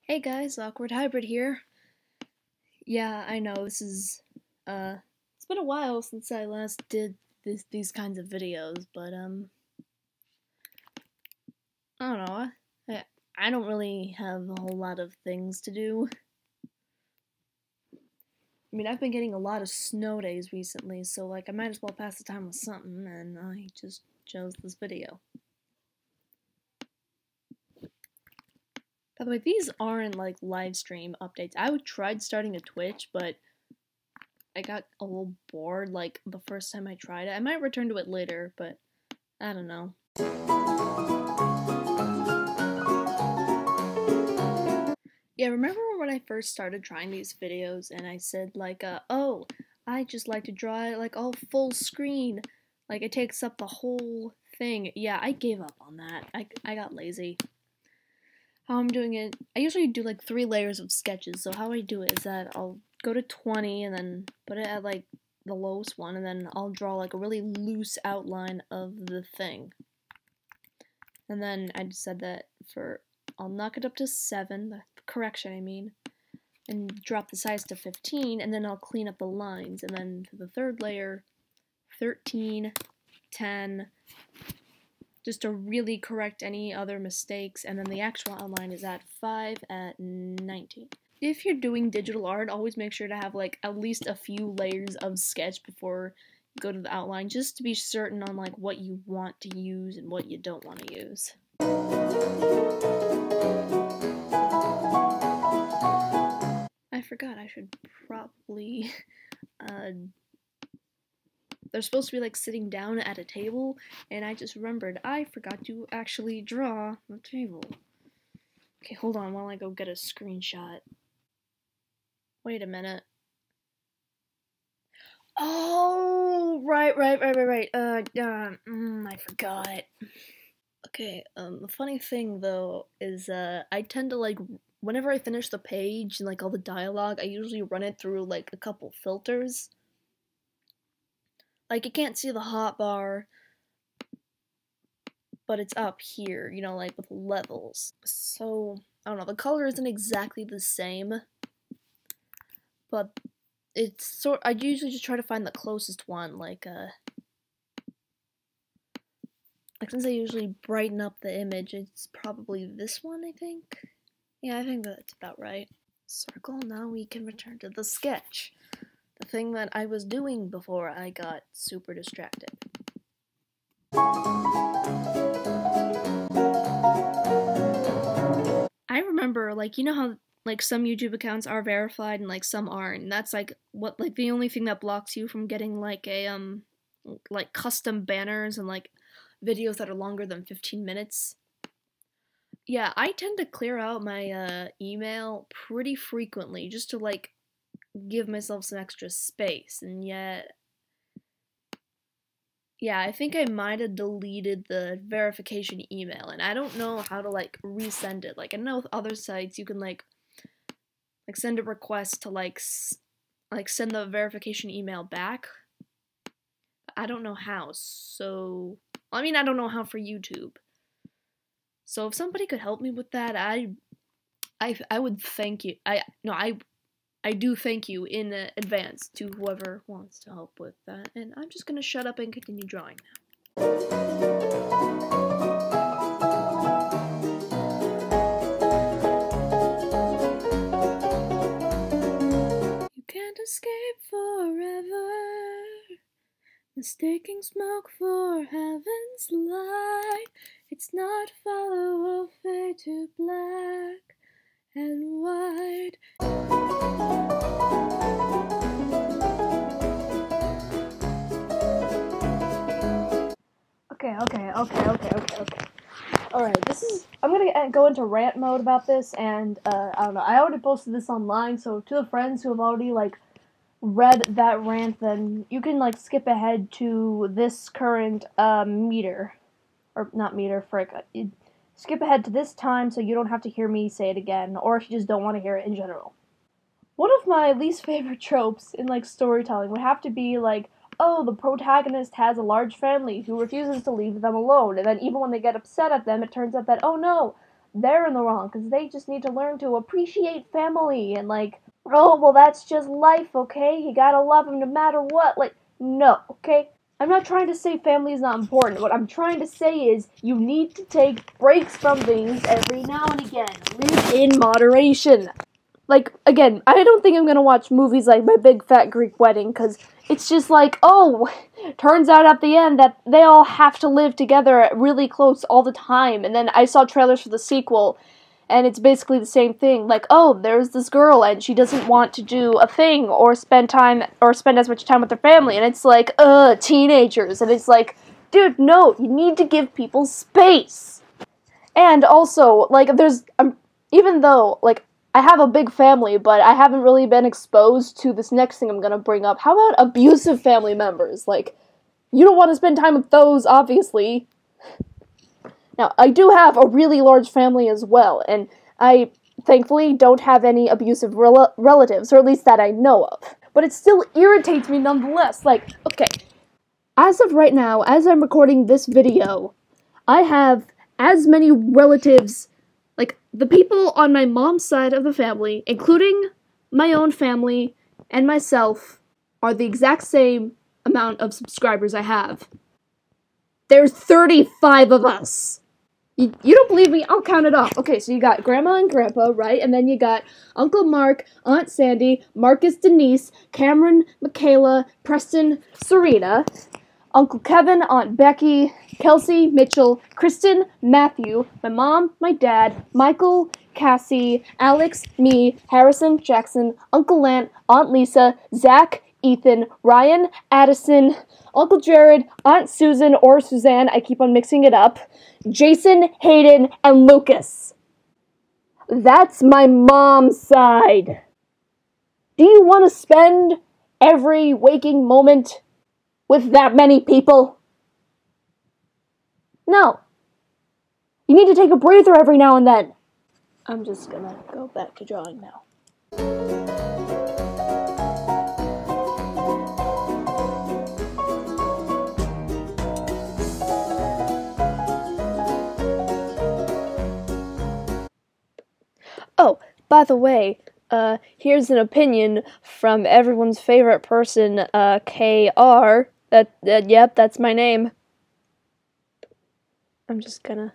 Hey guys, Awkward Hybrid here. Yeah, I know it's been a while since I last did these kinds of videos, but I don't know. I don't really have a whole lot of things to do. I mean, I've been getting a lot of snow days recently, so like I might as well pass the time with something, and I just chose this video. By the way, these aren't like live stream updates. Tried starting a Twitch, but I got a little bored like the first time I tried it. I might return to it later, but I don't know. Yeah, remember when I first started trying these videos and I said like, oh, I just like to draw it like all full screen. Like it takes up the whole thing. Yeah, I gave up on that. I got lazy. How I'm doing it, I usually do like 3 layers of sketches. So how I do it is that I'll go to 20 and then put it at like the lowest one, and then I'll draw like a really loose outline of the thing. And then I said that I'll knock it up to 7, the correction I mean, and drop the size to 15, and then I'll clean up the lines. And then for the third layer, 13, 10, just to really correct any other mistakes, and then the actual outline is at 5 at 19. If you're doing digital art, always make sure to have like at least a few layers of sketch before you go to the outline, just to be certain on like what you want to use and what you don't want to use. I forgot I should probably they're supposed to be like sitting down at a table, and I just remembered I forgot to actually draw the table. Okay, hold on while I go get a screenshot. Wait a minute. Oh, right. I forgot. Okay, the funny thing though is I tend to like whenever I finish the page and like all the dialogue, I usually run it through like a couple filters. Like you can't see the hotbar, but it's up here, you know, like with levels. So, I don't know, the color isn't exactly the same, but I usually just try to find the closest one, like since I usually brighten up the image, it's probably this one, I think. Yeah, I think that's about right. Circle, now we can return to the sketch. The thing that I was doing before I got super distracted. I remember, like, you know how like some YouTube accounts are verified and like some aren't, and that's like what like the only thing that blocks you from getting like a like custom banners and like videos that are longer than 15 minutes. Yeah, I tend to clear out my email pretty frequently just to like give myself some extra space, and yet yeah, I think I might have deleted the verification email, and I don't know how to like resend it. Like I know with other sites you can like send a request to like send the verification email back. I don't know how. So I mean, I don't know how for YouTube. So if somebody could help me with that, I would thank you. I do thank you in advance to whoever wants to help with that. And I'm just gonna shut up and continue drawing now. You can't escape forever, mistaking smoke for heaven's light. It's not follow or fade to black and white. Okay. Alright, I'm gonna go into rant mode about this, and, I don't know, I already posted this online, so to the friends who have already, like, read that rant, then you can, like, skip ahead to this current, meter. Or, not meter, frick. Skip ahead to this time so you don't have to hear me say it again, or if you just don't want to hear it in general. One of my least favorite tropes in, like, storytelling would have to be, like, oh, the protagonist has a large family who refuses to leave them alone, and then even when they get upset at them, it turns out that, oh no, they're in the wrong, because they just need to learn to appreciate family, and like, oh, well, that's just life, okay? You gotta love them no matter what. Like, no, okay? I'm not trying to say family is not important. What I'm trying to say is you need to take breaks from things every now and again. Live in moderation. Like, again, I don't think I'm gonna watch movies like My Big Fat Greek Wedding, because it's just like, oh, turns out at the end that they all have to live together really close all the time. And then I saw trailers for the sequel, and it's basically the same thing. Like, oh, there's this girl, and she doesn't want to do a thing or spend as much time with her family. And it's like, teenagers. And it's like, dude, no, you need to give people space. And also, like, even though, like, I have a big family, but I haven't really been exposed to this next thing I'm gonna bring up. How about abusive family members? Like, you don't want to spend time with those, obviously. Now, I do have a really large family as well, and I thankfully don't have any abusive relatives, or at least that I know of. But it still irritates me nonetheless. Like, okay, as of right now, as I'm recording this video, I have as many relatives, like, the people on my mom's side of the family, including my own family and myself, are the exact same amount of subscribers I have. There's 35 of us. You don't believe me? I'll count it off. Okay, so you got Grandma and Grandpa, right? And then you got Uncle Mark, Aunt Sandy, Marcus, Denise, Cameron, Michaela, Preston, Serena, Uncle Kevin, Aunt Becky, Kelsey, Mitchell, Kristen, Matthew, my mom, my dad, Michael, Cassie, Alex, me, Harrison, Jackson, Uncle Lant, Aunt Lisa, Zach, Ethan, Ryan, Addison, Uncle Jared, Aunt Susan or Suzanne, I keep on mixing it up, Jason, Hayden, and Lucas. That's my mom's side. Do you want to spend every waking moment with that many people? No. You need to take a breather every now and then. I'm just gonna go back to drawing now. Oh, by the way, here's an opinion from everyone's favorite person, KR. Yep, that's my name. I'm just gonna...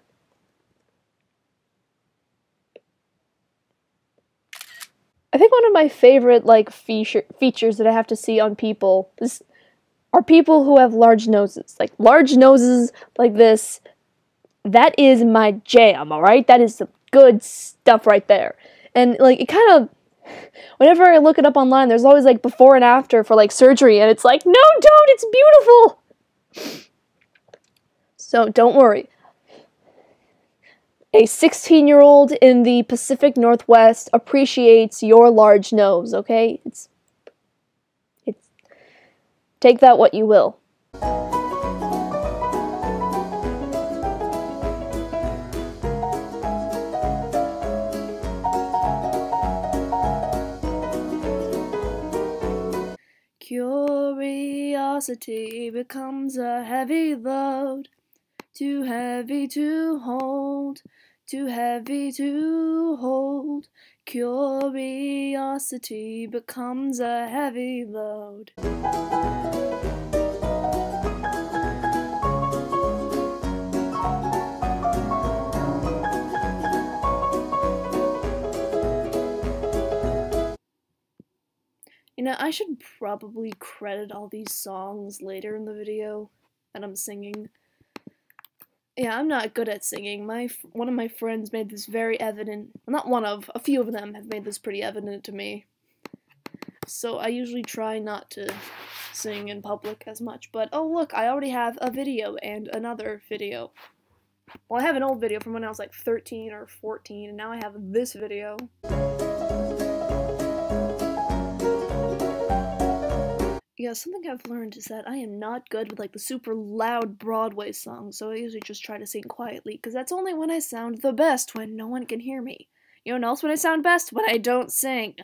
I think one of my favorite, like, features that I have to see on people are people who have large noses. Like, large noses like this, that is my jam, alright? That is some good stuff right there. And, like, it kind of... Whenever I look it up online, there's always, like, before and after for, like, surgery, and it's like, no, don't! It's beautiful! So, don't worry. A 16-year-old in the Pacific Northwest appreciates your large nose, okay? It's take that what you will. Curiosity becomes a heavy load, too heavy to hold, too heavy to hold. Curiosity becomes a heavy load. You know, I should probably credit all these songs later in the video that I'm singing. Yeah, I'm not good at singing. One of my friends made this very evident. Well, not one of, a few of them have made this pretty evident to me. So I usually try not to sing in public as much. But, oh look, I already have a video and another video. Well, I have an old video from when I was like 13 or 14, and now I have this video. Yeah, something I've learned is that I am not good with, like, the super loud Broadway songs, so I usually just try to sing quietly, because that's only when I sound the best, when no one can hear me. You know when else when I sound best? When I don't sing.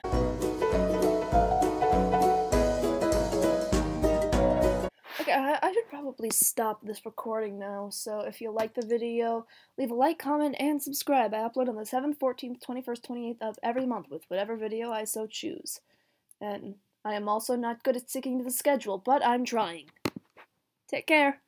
Okay, yeah, I should probably stop this recording now, so if you like the video, leave a like, comment, and subscribe. I upload on the 7th, 14th, 21st, 28th of every month with whatever video I so choose. And I am also not good at sticking to the schedule, but I'm trying. Take care!